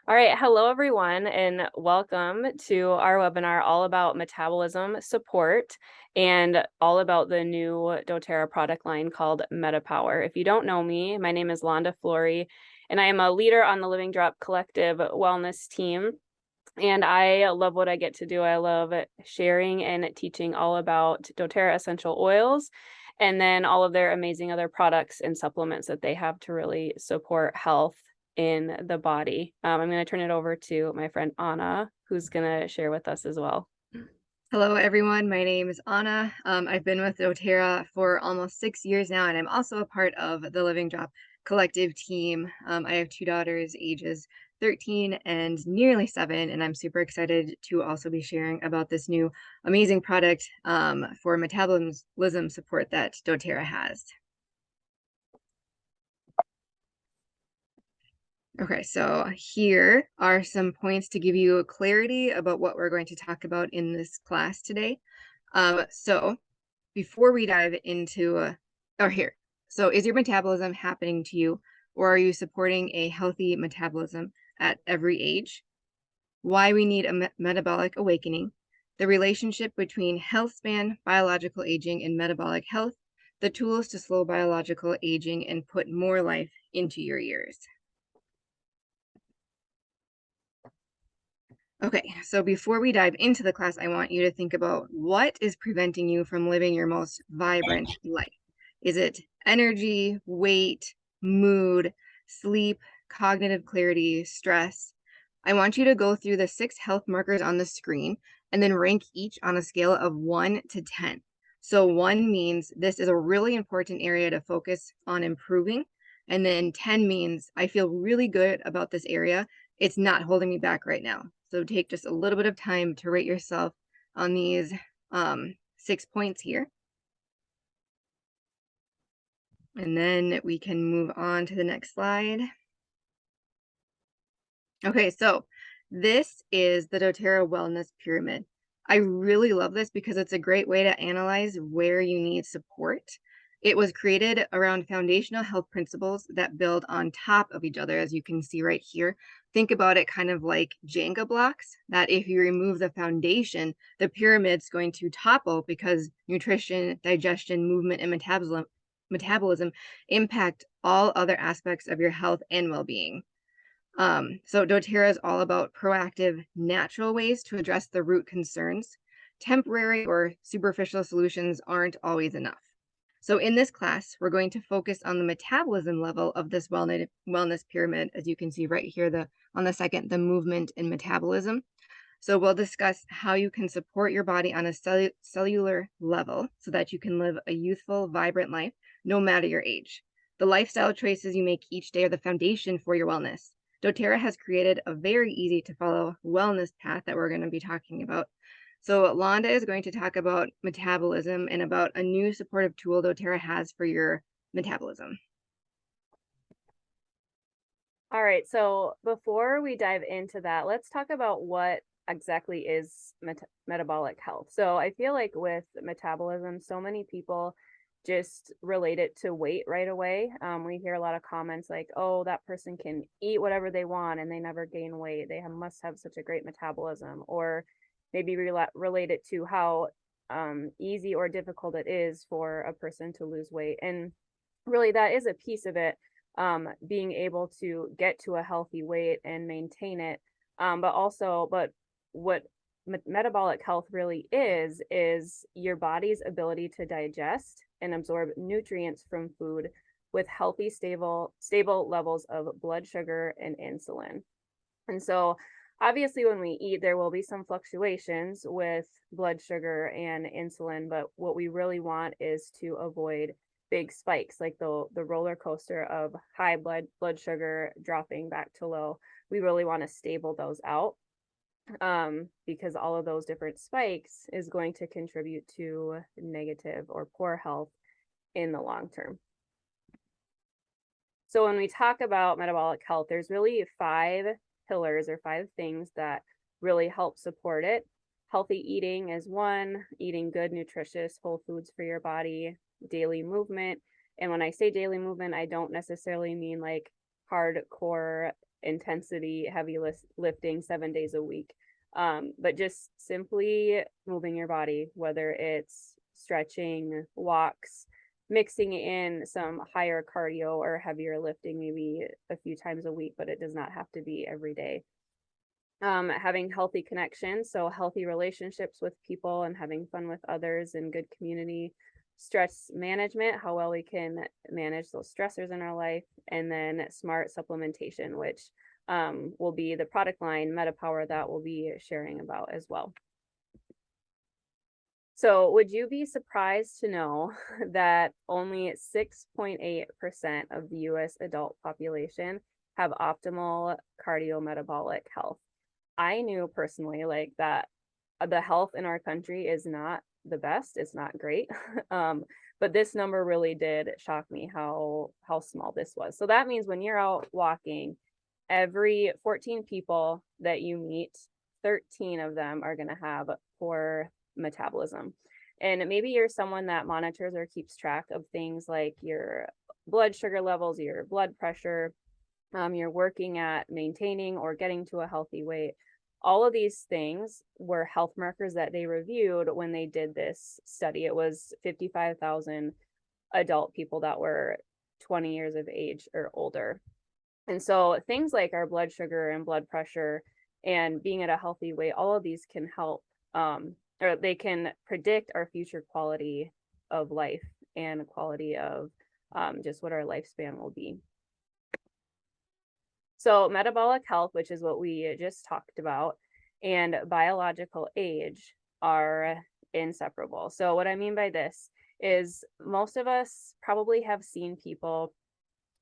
All right, hello everyone, and welcome to our webinar all about metabolism support and all about the new doTERRA product line called MetaPWR. If you don't know me, my name is Londa Flory, and I am a leader on the Living Drop Collective wellness team. And I love what I get to do. I love sharing and teaching all about doTERRA essential oils and then all of their amazing other products and supplements that they have to really support health in the body. I'm going to turn it over to my friend Anna, who's going to share with us as well. Hello, everyone. My name is Anna. I've been with doTERRA for almost 6 years now, and I'm also a part of the Living Drop Collective team. I have two daughters, ages 13 and nearly 7, and I'm super excited to also be sharing about this new amazing product for metabolism support that doTERRA has. Okay, so here are some points to give you clarity about what we're going to talk about in this class today. So before we dive into, so is your metabolism happening to you, or are you supporting a healthy metabolism at every age? Why we need a metabolic awakening, the relationship between health span, biological aging, and metabolic health, the tools to slow biological aging and put more life into your years. Okay, so before we dive into the class, I want you to think about what is preventing you from living your most vibrant life. Is it energy, weight, mood, sleep, cognitive clarity, stress? I want you to go through the 6 health markers on the screen and then rank each on a scale of 1 to 10. So 1 means this is a really important area to focus on improving. And then 10 means I feel really good about this area. It's not holding me back right now. So take just a little bit of time to rate yourself on these 6 points here. And then we can move on to the next slide. Okay, so this is the doTERRA Wellness Pyramid. I really love this because it's a great way to analyze where you need support. It was created around foundational health principles that build on top of each other, as you can see right here. Think about it kind of like Jenga blocks, that if you remove the foundation, the pyramid's going to topple because nutrition, digestion, movement, and metabolism impact all other aspects of your health and well-being. So doTERRA is all about proactive, natural ways to address the root concerns. Temporary or superficial solutions aren't always enough. So in this class, we're going to focus on the metabolism level of this wellness pyramid, as you can see right here, on the second, the movement and metabolism. So we'll discuss how you can support your body on a cellular level so that you can live a youthful, vibrant life, no matter your age. The lifestyle choices you make each day are the foundation for your wellness. doTERRA has created a very easy to follow wellness path that we're going to be talking about. So Londa is going to talk about metabolism and about a new supportive tool doTERRA has for your metabolism. All right, so before we dive into that, let's talk about what exactly is metabolic health. So I feel like with metabolism, so many people just relate it to weight right away. We hear a lot of comments like, oh, that person can eat whatever they want and they never gain weight. They must have such a great metabolism. Or maybe relate it to how easy or difficult it is for a person to lose weight. And really, that is a piece of it, being able to get to a healthy weight and maintain it. But what metabolic health really is your body's ability to digest and absorb nutrients from food with healthy, stable levels of blood sugar and insulin. And so obviously when we eat, there will be some fluctuations with blood sugar and insulin, but what we really want is to avoid big spikes, like the roller coaster of high blood sugar dropping back to low. We really want to stable those out, because all of those different spikes is going to contribute to negative or poor health in the long term. So when we talk about metabolic health, there's really 5 pillars or 5 things that really help support it. Healthy eating is one, eating good, nutritious, whole foods for your body, daily movement. And when I say daily movement, I don't necessarily mean like hardcore intensity, heavy lifting 7 days a week. But just simply moving your body, whether it's stretching, walks, mixing in some higher cardio or heavier lifting, maybe a few times a week, but it does not have to be every day. Having healthy connections, so healthy relationships with people and having fun with others and good community. Stress management, how well we can manage those stressors in our life, and then smart supplementation, which will be the product line MetaPWR that we'll be sharing about as well. So would you be surprised to know that only 6.8% of the US adult population have optimal cardiometabolic health? I knew personally like that the health in our country is not the best, it's not great. But this number really did shock me how small this was. So that means when you're out walking, every 14 people that you meet, 13 of them are going to have poor metabolism. And maybe you're someone that monitors or keeps track of things like your blood sugar levels, your blood pressure, you're working at maintaining or getting to a healthy weight. All of these things were health markers that they reviewed when they did this study. It was 55,000 adult people that were 20 years of age or older. And so things like our blood sugar and blood pressure and being at a healthy weight, all of these can help, or they can predict our future quality of life and quality of just what our lifespan will be. So metabolic health, which is what we just talked about, and biological age are inseparable. So what I mean by this is most of us probably have seen people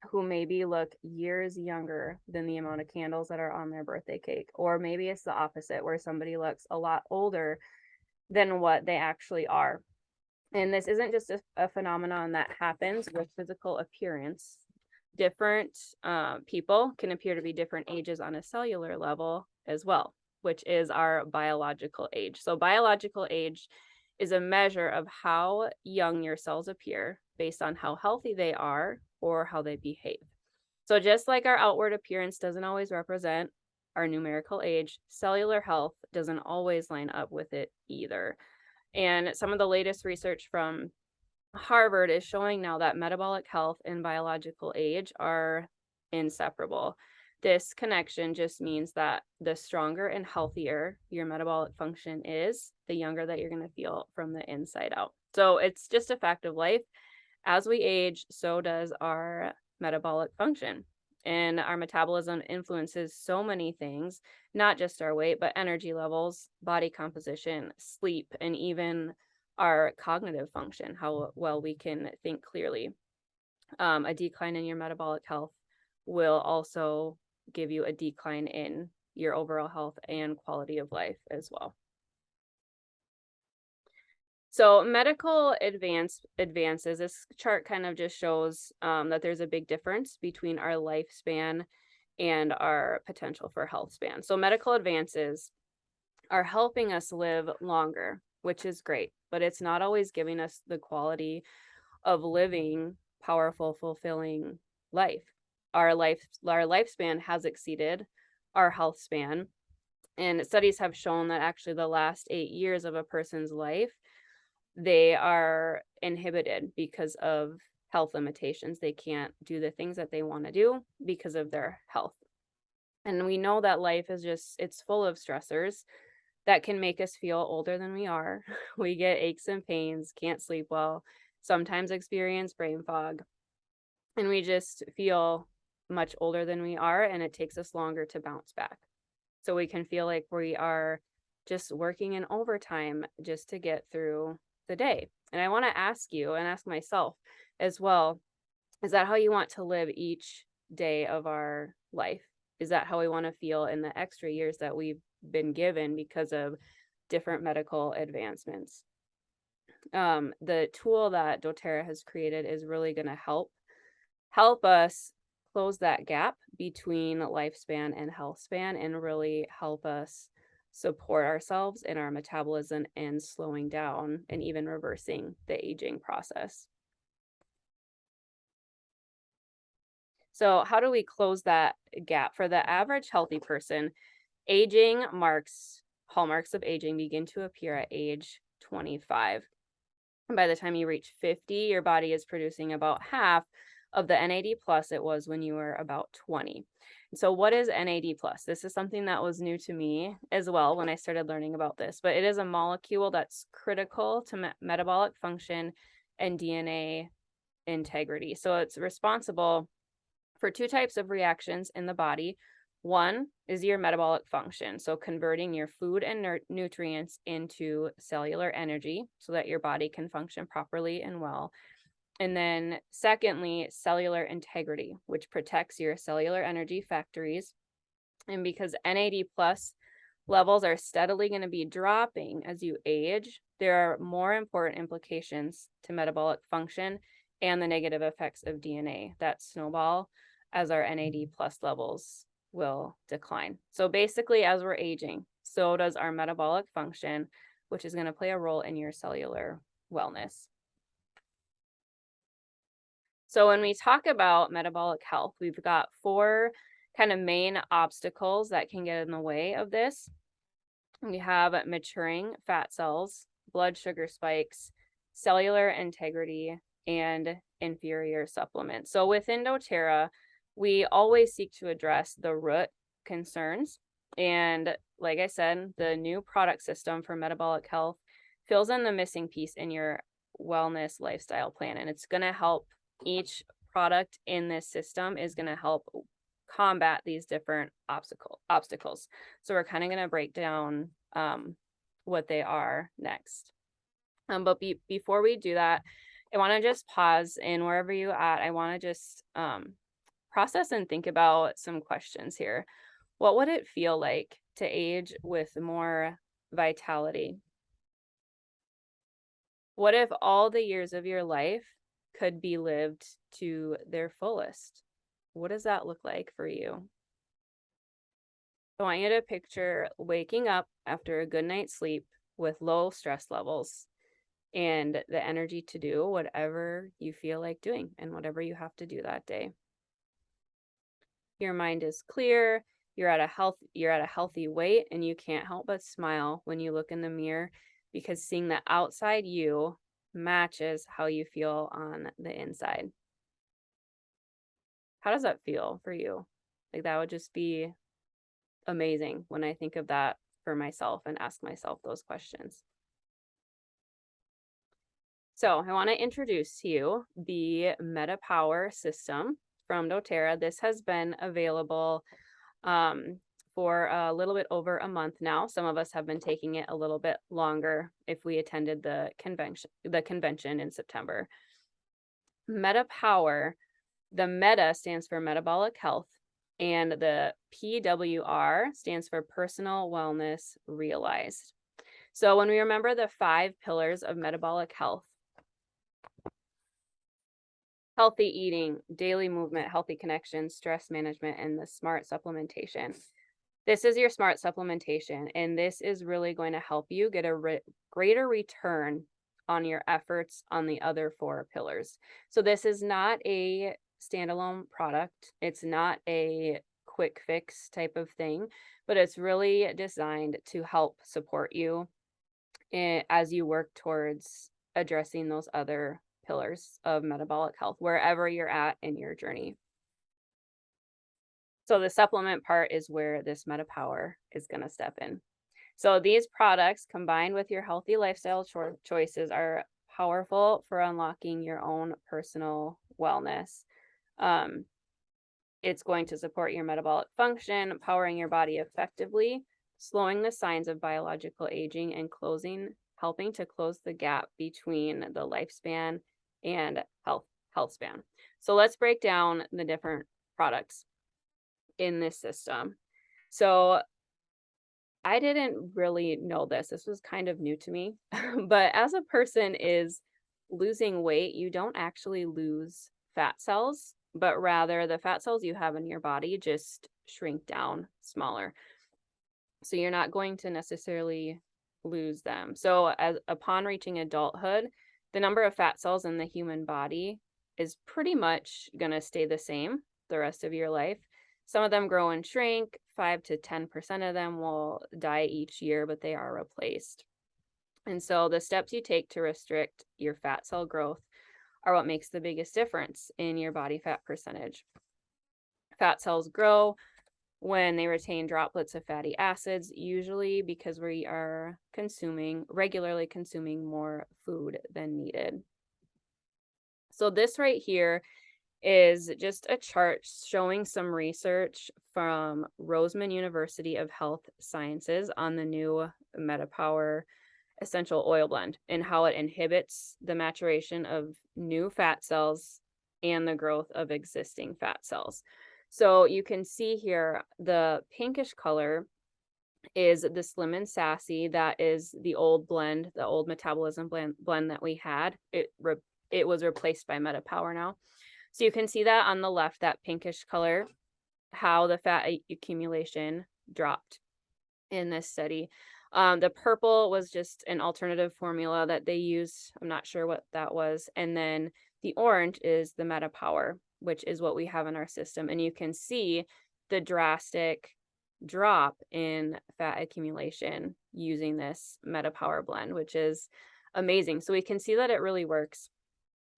who maybe look years younger than the amount of candles that are on their birthday cake. Or maybe it's the opposite, where somebody looks a lot older than what they actually are. And this isn't just a phenomenon that happens with physical appearance. Different people can appear to be different ages on a cellular level as well, which is our biological age. So biological age is a measure of how young your cells appear based on how healthy they are or how they behave. So just like our outward appearance doesn't always represent our numerical age, cellular health doesn't always line up with it either. And some of the latest research from Harvard is showing now that metabolic health and biological age are inseparable. This connection just means that the stronger and healthier your metabolic function is, the younger that you're going to feel from the inside out. So it's just a fact of life. As we age, so does our metabolic function. And our metabolism influences so many things, not just our weight, but energy levels, body composition, sleep, and even our cognitive function, how well we can think clearly. A decline in your metabolic health will also give you a decline in your overall health and quality of life as well. So medical advances, this chart kind of just shows that there's a big difference between our lifespan and our potential for health span. So medical advances are helping us live longer, which is great, but it's not always giving us the quality of living powerful, fulfilling life. Our lifespan has exceeded our health span, and studies have shown that actually the last 8 years of a person's life, they are inhibited because of health limitations. They can't do the things that they want to do because of their health. And we know that life is it's full of stressors that can make us feel older than we are. We get aches and pains, can't sleep well, sometimes experience brain fog, and we just feel much older than we are, and it takes us longer to bounce back. So we can feel like we are just working in overtime just to get through the day. And I want to ask you and ask myself as well, is that how you want to live each day of our life? Is that how we want to feel in the extra years that we've been given because of different medical advancements? The tool that doTERRA has created is really going to help us close that gap between lifespan and health span, and really help us support ourselves in our metabolism and slowing down and even reversing the aging process. So how do we close that gap? For the average healthy person, aging marks hallmarks of aging begin to appear at age 25. And by the time you reach 50, your body is producing about half of the NAD plus it was when you were about 20. So what is NAD plus? This is something that was new to me as well when I started learning about this, but it is a molecule that's critical to metabolic function and DNA integrity. So it's responsible for two types of reactions in the body. One is your metabolic function, so converting your food and nutrients into cellular energy so that your body can function properly and well. And then, secondly, cellular integrity, which protects your cellular energy factories. And because NAD plus levels are steadily going to be dropping as you age, there are more important implications to metabolic function and the negative effects of DNA that snowball as our NAD plus levels will decline. So basically, as we're aging, so does our metabolic function, which is going to play a role in your cellular wellness. So when we talk about metabolic health, we've got four kind of main obstacles that can get in the way of this. We have maturing fat cells, blood sugar spikes, cellular integrity, and inferior supplements. So within doTERRA, we always seek to address the root concerns. And like I said, the new product system for metabolic health fills in the missing piece in your wellness lifestyle plan. And it's going to help, each product in this system is going to help combat these different obstacles. So we're kind of going to break down what they are next. But before we do that, I want to just pause, and wherever you at, I want to just process and think about some questions here. What would it feel like to age with more vitality? What if all the years of your life could be lived to their fullest? What does that look like for you? I want you to picture waking up after a good night's sleep with low stress levels and the energy to do whatever you feel like doing and whatever you have to do that day. Your mind is clear, you're at a healthy weight, and you can't help but smile when you look in the mirror because seeing the outside you matches how you feel on the inside. How does that feel for you? Like, that would just be amazing when I think of that for myself and ask myself those questions. So I want to introduce to you the METAPWR system from doTERRA. This has been available for a little bit over a month now. Some of us have been taking it a little bit longer if we attended the convention in September. METAPWR, the META stands for metabolic health, and the PWR stands for personal wellness realized. So when we remember the 5 pillars of metabolic health: healthy eating, daily movement, healthy connections, stress management, and the smart supplementation. This is your smart supplementation, and this is really going to help you get a greater return on your efforts on the other 4 pillars. So this is not a standalone product. It's not a quick fix type of thing, but it's really designed to help support you as you work towards addressing those other pillars of metabolic health, wherever you're at in your journey. So the supplement part is where this METAPWR is going to step in. So these products combined with your healthy lifestyle choices are powerful for unlocking your own personal wellness. It's going to support your metabolic function, powering your body effectively, slowing the signs of biological aging, and helping to close the gap between the lifespan and health span. So let's break down the different products in this system. So I didn't really know this. This was kind of new to me. But as a person is losing weight, you don't actually lose fat cells, but rather the fat cells you have in your body just shrink down smaller. So you're not going to necessarily lose them. So upon reaching adulthood, the number of fat cells in the human body is pretty much going to stay the same. the rest of your life. Some of them grow and shrink, 5 to 10% of them will die each year, but they are replaced. And so the steps you take to restrict your fat cell growth are what makes the biggest difference in your body fat percentage. Fat cells grow when they retain droplets of fatty acids, usually because we are regularly consuming more food than needed. So this right here is just a chart showing some research from Roseman University of Health Sciences on the new MetaPWR essential oil blend and how it inhibits the maturation of new fat cells and the growth of existing fat cells. So you can see here the pinkish color is the Slim and Sassy. That is the old blend, the old Metabolism blend that we had. It was replaced by MetaPWR now. So you can see that on the left, that pinkish color, how the fat accumulation dropped in this study. The purple was just an alternative formula that they used. I'm not sure what that was. And then the orange is the MetaPWR, which is what we have in our system. And you can see the drastic drop in fat accumulation using this MetaPWR blend, which is amazing. So we can see that it really works.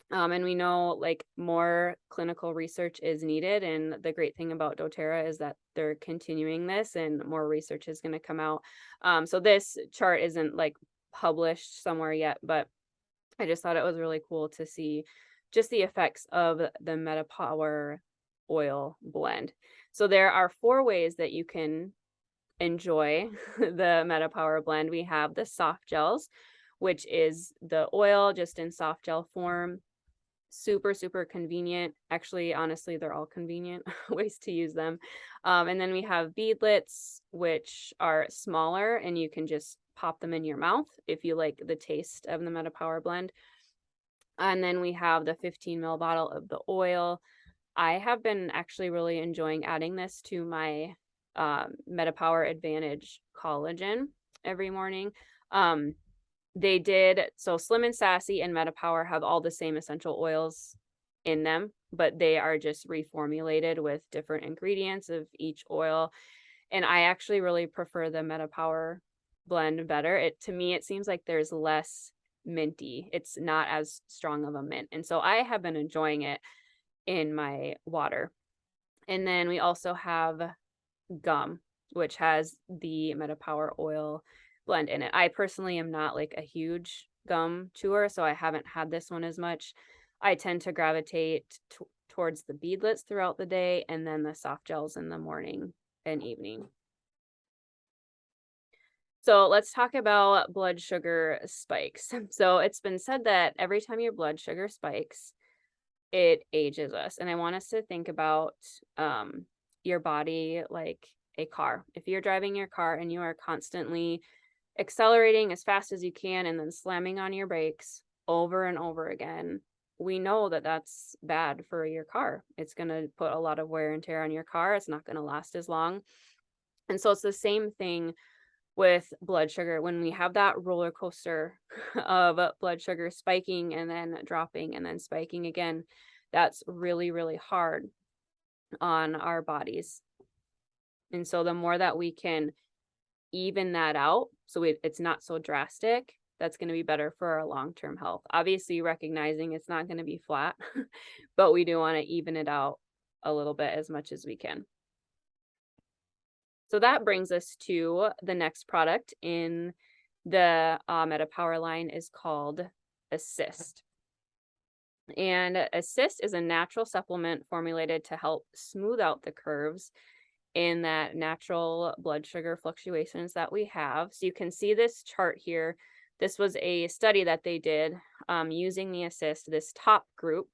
And we know like more clinical research is needed. And the great thing about doTERRA is that they're continuing this and more research is going to come out. So this chart isn't like published somewhere yet, but I just thought it was really cool to see just the effects of the MetaPWR oil blend. So there are 4 ways that you can enjoy the MetaPWR blend. We have the soft gels, which is the oil just in soft gel form. Super, super convenient. Actually, honestly, they're all convenient ways to use them. And then we have beadlets, which are smaller and you can just pop them in your mouth if you like the taste of the MetaPWR blend. And then we have the 15 ml bottle of the oil. I have been actually really enjoying adding this to my MetaPWR Advantage collagen every morning. So Slim and Sassy and MetaPWR have all the same essential oils in them, but they are just reformulated with different ingredients of each oil. And I actually really prefer the MetaPWR blend better. To me, it seems like there's less minty. It's not as strong of a mint. And so I have been enjoying it in my water. And then we also have gum, which has the MetaPWR oil blend in it. I personally am not like a huge gum chewer, so I haven't had this one as much. I tend to gravitate towards the beadlets throughout the day and then the soft gels in the morning and evening. So let's talk about blood sugar spikes. So it's been said that every time your blood sugar spikes, it ages us. And I want us to think about your body like a car. If you're driving your car and you are constantly accelerating as fast as you can and then slamming on your brakes over and over again, we know that that's bad for your car. It's going to put a lot of wear and tear on your car. It's not going to last as long. And so it's the same thing with blood sugar. When we have that roller coaster of blood sugar spiking and then dropping and then spiking again, that's really, really hard on our bodies. And so the more that we can even that out, so it's not so drastic, that's going to be better for our long-term health. Obviously, recognizing it's not going to be flat, but we do want to even it out a little bit as much as we can. So that brings us to the next product in the MetaPWR line is called Assist. And Assist is a natural supplement formulated to help smooth out the curves in that natural blood sugar fluctuations that we have. So you can see this chart here. This was a study that they did using the Assist, this top group.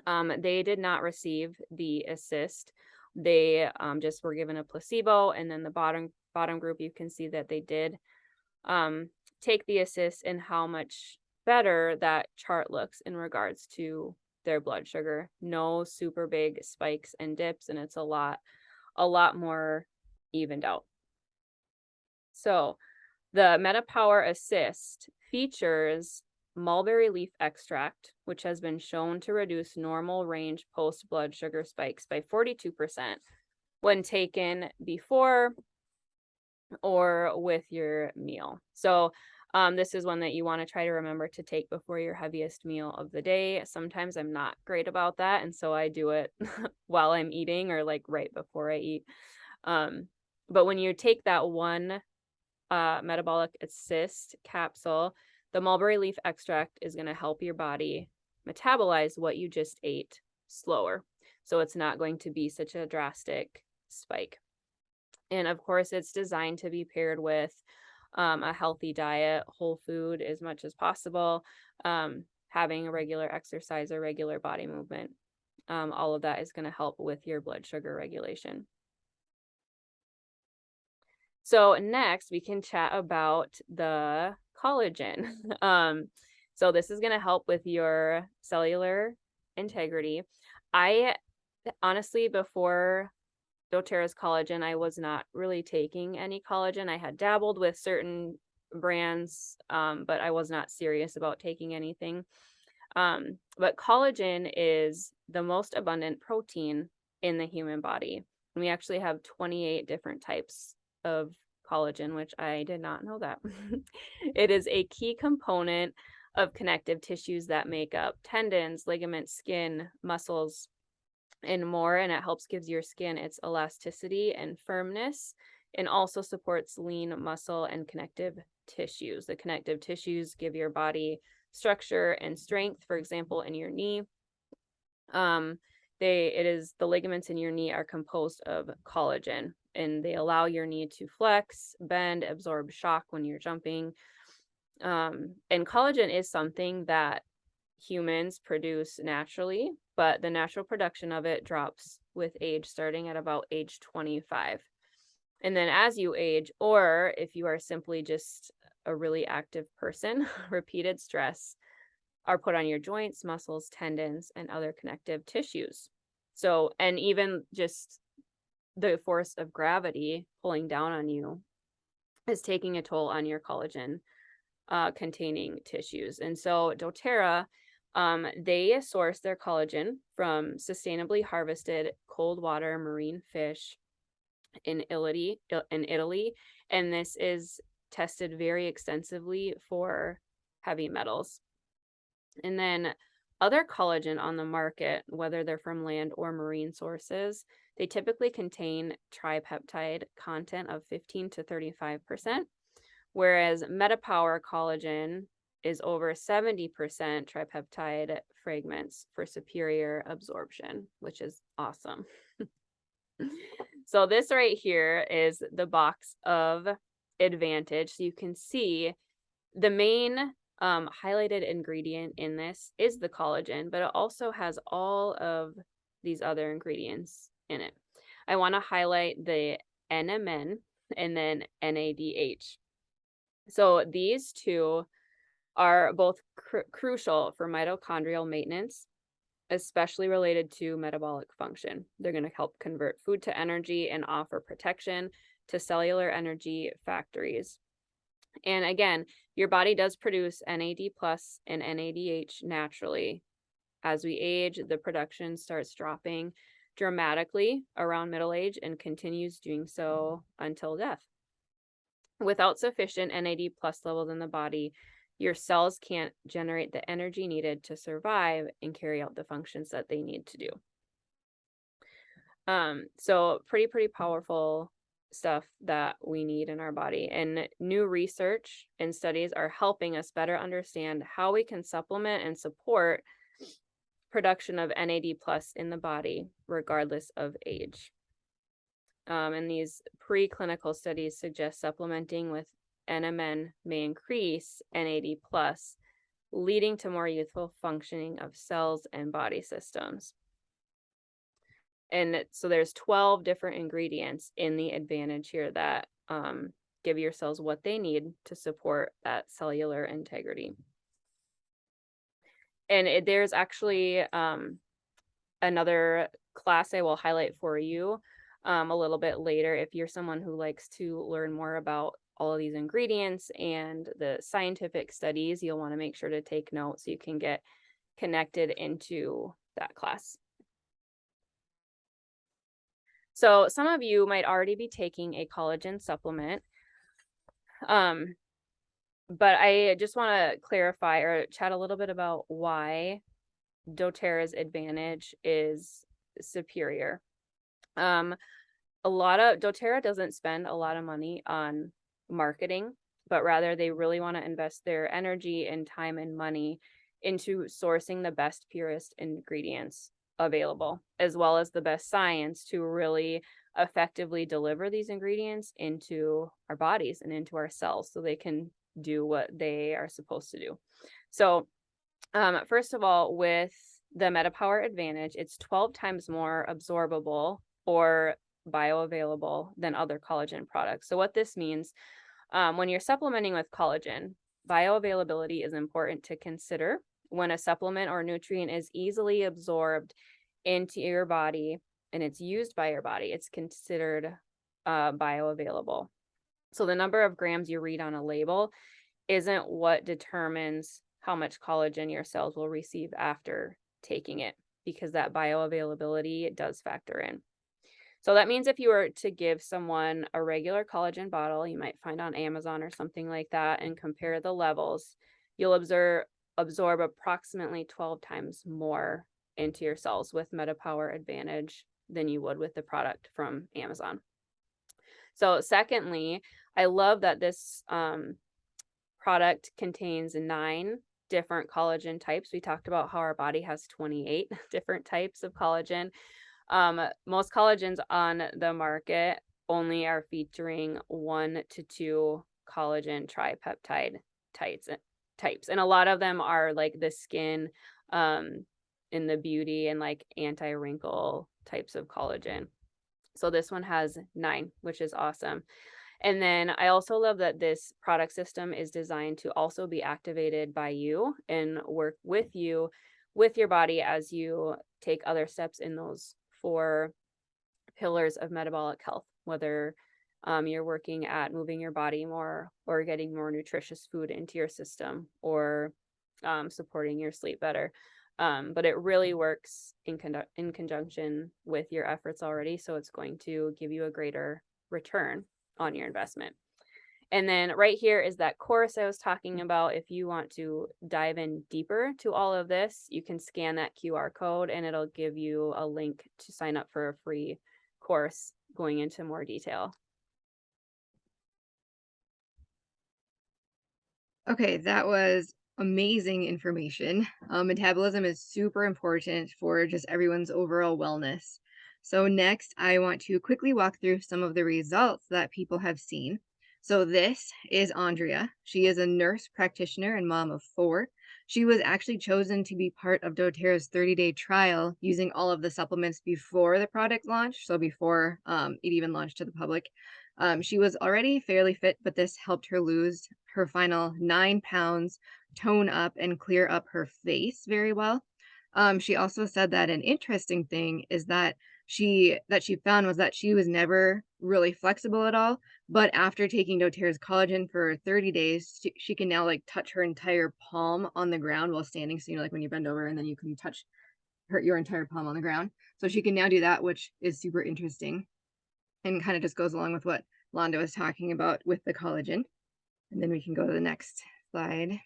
They did not receive the Assist. They just were given a placebo, and then the bottom group, you can see that they did take the Assist and how much better that chart looks in regards to their blood sugar. No super big spikes and dips, and it's a lot more evened out. So the MetaPWR Assist features mulberry leaf extract, which has been shown to reduce normal range post blood sugar spikes by 42% when taken before or with your meal. So, this is one that you want to try to remember to take before your heaviest meal of the day. Sometimes I'm not great about that, and so I do it while I'm eating or like right before I eat. Um, but when you take that one metabolic assist capsule, the mulberry leaf extract is going to help your body metabolize what you just ate slower. So it's not going to be such a drastic spike. And of course, it's designed to be paired with a healthy diet, whole food as much as possible, having a regular exercise or regular body movement. All of that is going to help with your blood sugar regulation. So next we can chat about the collagen. So this is going to help with your cellular integrity. I honestly, before doTERRA's collagen, I was not really taking any collagen. I had dabbled with certain brands, but I was not serious about taking anything. But collagen is the most abundant protein in the human body. And we actually have 28 different types of collagen, which I did not know that. It is a key component of connective tissues that make up tendons, ligaments, skin, muscles, and more, and it helps gives your skin its elasticity and firmness, and also supports lean muscle and connective tissues. The connective tissues give your body structure and strength. For example, in your knee, the ligaments in your knee are composed of collagen, and they allow your knee to flex, bend, absorb shock when you're jumping. And collagen is something that humans produce naturally, but the natural production of it drops with age, starting at about age 25. And then as you age, or if you are simply just a really active person, repeated stress are put on your joints, muscles, tendons, and other connective tissues. So, and even just the force of gravity pulling down on you is taking a toll on your collagen containing tissues. And so doTERRA, they source their collagen from sustainably harvested cold water marine fish in Italy, and this is tested very extensively for heavy metals. And then other collagen on the market, whether they're from land or marine sources, they typically contain tripeptide content of 15 to 35%, whereas METAPWR collagen is over 70% tripeptide fragments for superior absorption, which is awesome. So this right here is the box of Advantage. So you can see the main highlighted ingredient in this is the collagen, but it also has all of these other ingredients in it. I want to highlight the NMN and then NADH. So these two are both crucial for mitochondrial maintenance, especially related to metabolic function. They're going to help convert food to energy and offer protection to cellular energy factories. And again, your body does produce NAD plus and NADH naturally. As we age, the production starts dropping dramatically around middle age and continues doing so until death. Without sufficient NAD plus levels in the body, your cells can't generate the energy needed to survive and carry out the functions that they need to do. So pretty powerful stuff that we need in our body. And new research and studies are helping us better understand how we can supplement and support production of NAD plus in the body, regardless of age. And these preclinical studies suggest supplementing with NMN may increase NAD plus, leading to more youthful functioning of cells and body systems. And so there's 12 different ingredients in the Advantage here that give your cells what they need to support that cellular integrity. And there's actually another class I will highlight for you a little bit later if you're someone who likes to learn more about all of these ingredients and the scientific studies, you'll want to make sure to take notes so you can get connected into that class. So some of you might already be taking a collagen supplement. But I just want to clarify or chat a little bit about why doTERRA's advantage is superior. A lot of doTERRA doesn't spend a lot of money on marketing, but rather they really want to invest their energy and time and money into sourcing the best, purest ingredients available, as well as the best science to really effectively deliver these ingredients into our bodies and into our cells so they can do what they are supposed to do. So, first of all, with the MetaPWR Advantage, it's 12 times more absorbable or bioavailable than other collagen products. So what this means, when you're supplementing with collagen, bioavailability is important to consider. When a supplement or nutrient is easily absorbed into your body and it's used by your body, it's considered bioavailable. So the number of grams you read on a label isn't what determines how much collagen your cells will receive after taking it, because that bioavailability does factor in. So that means if you were to give someone a regular collagen bottle you might find on Amazon or something like that and compare the levels, you'll absorb approximately 12 times more into your cells with MetaPWR Advantage than you would with the product from Amazon. So secondly, I love that this product contains 9 different collagen types. We talked about how our body has 28 different types of collagen. Most collagens on the market only are featuring 1 to 2 collagen tripeptide types. And a lot of them are like the skin, in the beauty and like anti-wrinkle types of collagen. So this one has 9, which is awesome. And then I also love that this product system is designed to also be activated by you and work with you, with your body as you take other steps in those 4 pillars of metabolic health, whether you're working at moving your body more or getting more nutritious food into your system or supporting your sleep better. But it really works in conjunction with your efforts already. So it's going to give you a greater return on your investment. And then right here is that course I was talking about. If you want to dive in deeper to all of this, you can scan that QR code and it'll give you a link to sign up for a free course going into more detail. Okay, that was amazing information. Metabolism is super important for just everyone's overall wellness. So next, I want to quickly walk through some of the results that people have seen. So this is Andrea. She is a nurse practitioner and mom of 4. She was actually chosen to be part of doTERRA's 30-day trial using all of the supplements before the product launched, so before it even launched to the public. She was already fairly fit, but this helped her lose her final 9 pounds, tone up, and clear up her face very well. She also said that an interesting thing is that she found was that she was never really flexible at all, but after taking doTERRA's collagen for 30 days, she can now like touch her entire palm on the ground while standing. So like when you bend over and then you can touch your entire palm on the ground. So she can now do that, which is super interesting and kind of just goes along with what Londa was talking about with the collagen. And then we can go to the next slide.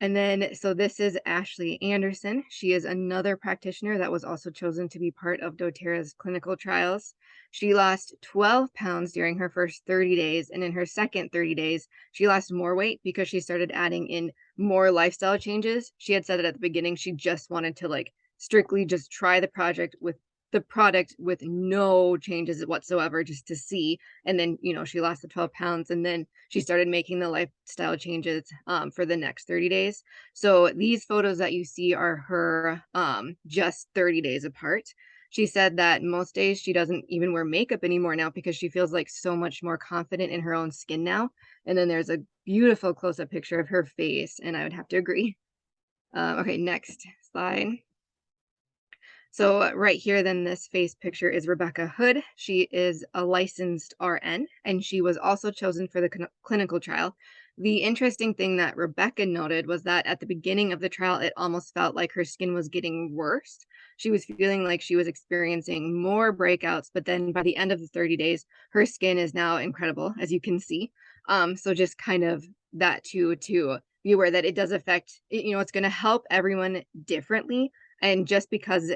And then, so this is Ashley Anderson. She is another practitioner that was also chosen to be part of doTERRA's clinical trials. She lost 12 pounds during her first 30 days. And in her second 30 days, she lost more weight because she started adding in more lifestyle changes. She had said that at the beginning, she just wanted to like strictly just try the product with no changes whatsoever just to see. And then, she lost the 12 pounds and then she started making the lifestyle changes for the next 30 days. So these photos that you see are her just 30 days apart. She said that most days she doesn't even wear makeup anymore now because she feels like so much more confident in her own skin now. And then there's a beautiful close-up picture of her face, and I would have to agree. Okay, next slide. So right here, then this face picture is Rebecca Hood. She is a licensed RN, and she was also chosen for the clinical trial. The interesting thing that Rebecca noted was that at the beginning of the trial, it almost felt like her skin was getting worse. She was feeling like she was experiencing more breakouts, but then by the end of the 30 days, her skin is now incredible, as you can see. So just kind of that to be aware that it does affect, it's going to help everyone differently. And just because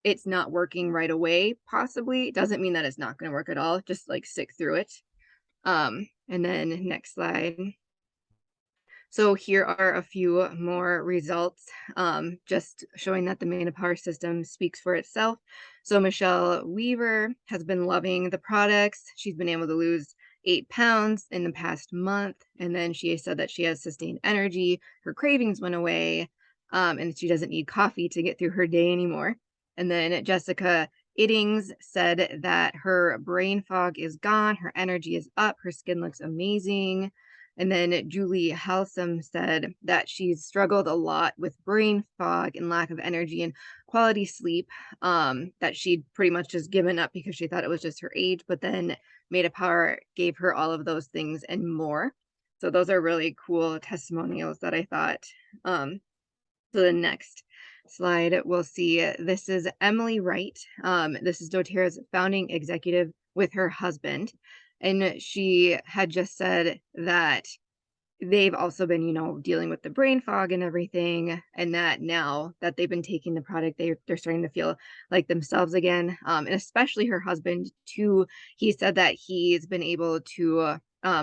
it's not working right away, possibly, doesn't mean that it's not gonna work at all, just, like, stick through it. And then next slide. So here are a few more results, just showing that the METAPWR system speaks for itself. So Michelle Weaver has been loving the products. She's been able to lose 8 pounds in the past month, and then she said that she has sustained energy, her cravings went away, and she doesn't need coffee to get through her day anymore. And then Jessica Iddings said that her brain fog is gone, her energy is up, her skin looks amazing. And then Julie Halsam said that she's struggled a lot with brain fog and lack of energy and quality sleep, that she'd pretty much just given up because she thought it was just her age, but then METAPWR gave her all of those things and more. So those are really cool testimonials that I thought. So the next slide, we'll see, this is Emily Wright. This is doTERRA's founding executive with her husband. And she had just said that they've also been, dealing with the brain fog and everything, and that now that they've been taking the product, they're starting to feel like themselves again. And especially her husband too. He said that he's been able to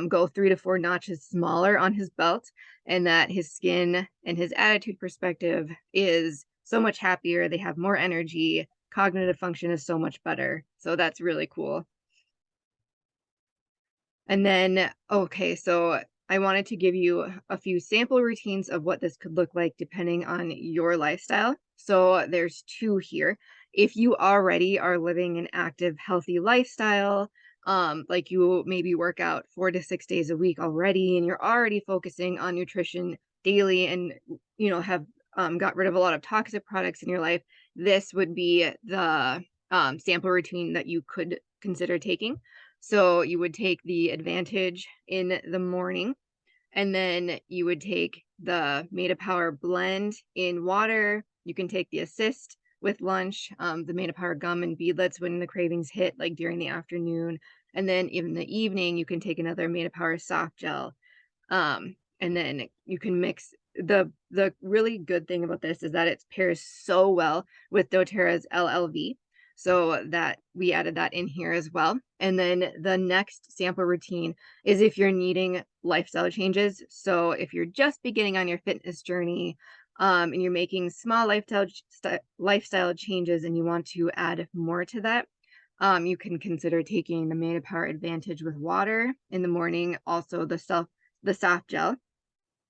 go 3 to 4 notches smaller on his belt, and that his skin and his attitude perspective is so much happier. They have more energy. Cognitive function is so much better. So that's really cool. And then, okay, so I wanted to give you a few sample routines of what this could look like depending on your lifestyle. So there's 2 here. If you already are living an active, healthy lifestyle, like you maybe work out 4 to 6 days a week already, and you're already focusing on nutrition daily and, have got rid of a lot of toxic products in your life, this would be the sample routine that you could consider taking. So you would take the Advantage in the morning, and then you would take the METAPWR blend in water. You can take the Assist with lunch, the METAPWR gum and beadlets when the cravings hit, like during the afternoon. And then in the evening, you can take another METAPWR soft gel. And then you can mix the really good thing about this is that it pairs so well with doTERRA's LLV. So that we added that in here as well. And then the next sample routine is if you're needing lifestyle changes. So if you're just beginning on your fitness journey, and you're making small lifestyle changes and you want to add more to that, you can consider taking the METAPWR Advantage with water in the morning, also the soft gel.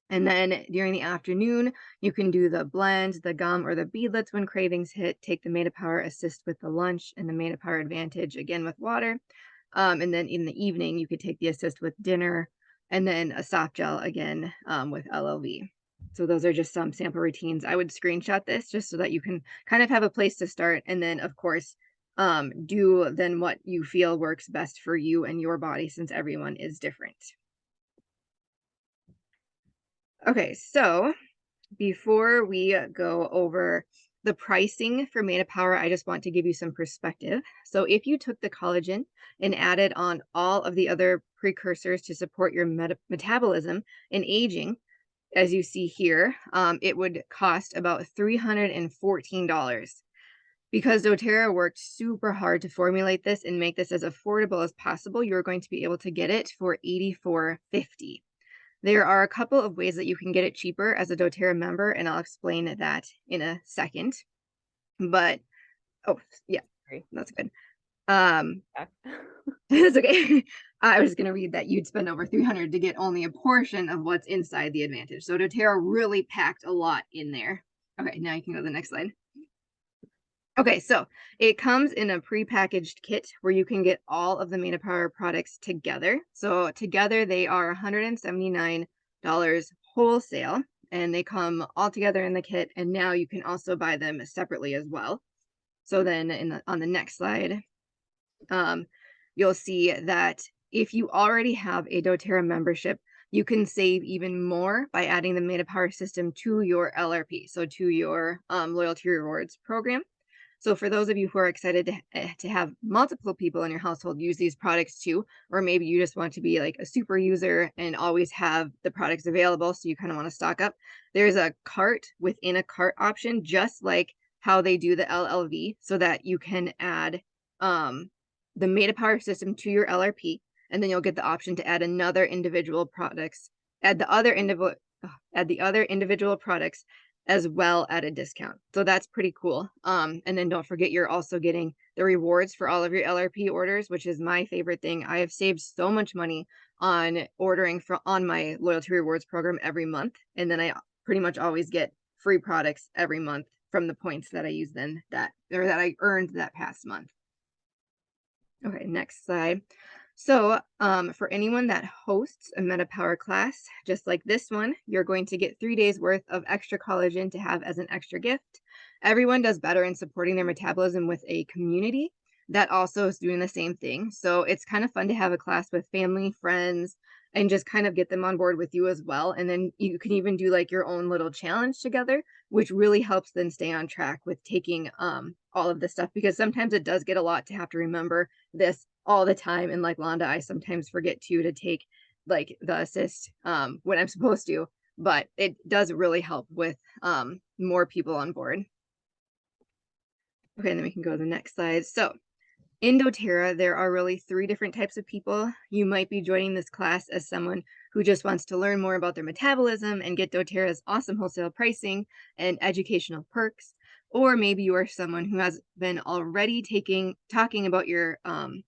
And then during the afternoon, you can do the blend, the gum, or the beadlets when cravings hit. Take the METAPWR Assist with the lunch and the METAPWR Advantage again with water. And then in the evening, you could take the Assist with dinner and then a soft gel again with LLV. So those are just some sample routines. I would screenshot this just so that you can kind of have a place to start. And then, of course, do then what you feel works best for you and your body, since everyone is different. Okay, so before we go over the pricing for METAPWR, I just want to give you some perspective. So if you took the collagen and added on all of the other precursors to support your metabolism and aging, as you see here, it would cost about $314. Because doTERRA worked super hard to formulate this and make this as affordable as possible, you're going to be able to get it for $84.50. There are a couple of ways that you can get it cheaper as a doTERRA member, and I'll explain that in a second. But, oh, yeah, Sorry. that's good. Yeah. It's okay. I was gonna read that you'd spend over $300 to get only a portion of what's inside the Advantage. So doTERRA really packed a lot in there. Okay, now you can go to the next slide. Okay, so it comes in a prepackaged kit where you can get all of the METAPWR products together. So together they are $179 wholesale, and they come all together in the kit, and now you can also buy them separately as well. So then on the next slide, um, you'll see that if you already have a doTERRA membership, you can save even more by adding the METAPWR system to your LRP, so to your loyalty rewards program. So for those of you who are excited to have multiple people in your household use these products too, or maybe you just want to be like a super user and always have the products available, so you kind of want to stock up, there's a cart within a cart option, just like how they do the LLV, so that you can add um, the METAPWR system to your LRP, and then you'll get the option to add another individual products, add the other individual, add the other individual products as well at a discount. So that's pretty cool. And then don't forget you're also getting the rewards for all of your LRP orders, which is my favorite thing. I have saved so much money on ordering on my loyalty rewards program every month, and then I pretty much always get free products every month from the points that I use then that I earned that past month. Okay, next slide. So, for anyone that hosts a MetaPWR class, just like this one, you're going to get 3 days worth of extra collagen to have as an extra gift. Everyone does better in supporting their metabolism with a community that also is doing the same thing. So it's kind of fun to have a class with family, friends, and just kind of get them on board with you as well. And then you can even do like your own little challenge together, which really helps them stay on track with taking all of this stuff, because sometimes it does get a lot to have to remember this all the time. And like Londa, I sometimes forget to take like the assist when I'm supposed to, but it does really help with more people on board. Okay, and then we can go to the next slide. So in doTERRA, there are really 3 different types of people. You might be joining this class as someone who just wants to learn more about their metabolism and get doTERRA's awesome wholesale pricing and educational perks. Or maybe you are someone who has been already talking about your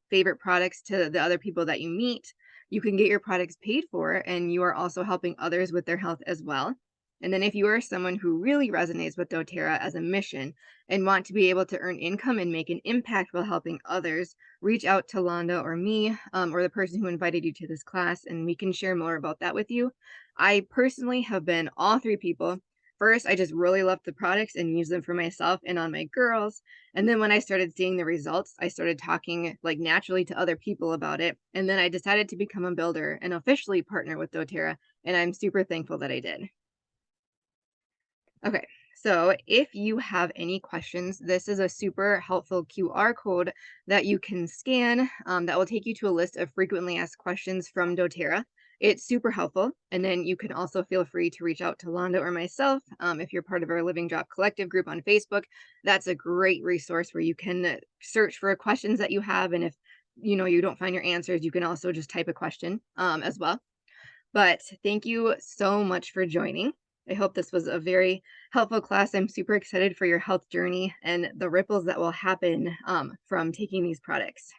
favorite products to the other people that you meet. You can get your products paid for, and you are also helping others with their health as well. And then if you are someone who really resonates with doTERRA as a mission and want to be able to earn income and make an impact while helping others, reach out to Londa or me, or the person who invited you to this class, and we can share more about that with you. I personally have been all 3 people. First, I just really loved the products and used them for myself and on my girls. And then when I started seeing the results, I started talking like naturally to other people about it. And then I decided to become a builder and officially partner with doTERRA. And I'm super thankful that I did. Okay, so if you have any questions, this is a super helpful QR code that you can scan that will take you to a list of frequently asked questions from doTERRA. It's super helpful. And then you can also feel free to reach out to Londa or myself if you're part of our Living Drop Collective group on Facebook. That's a great resource where you can search for questions that you have. And if you don't find your answers, you can also just type a question as well. But thank you so much for joining. I hope this was a very helpful class. I'm super excited for your health journey and the ripples that will happen from taking these products.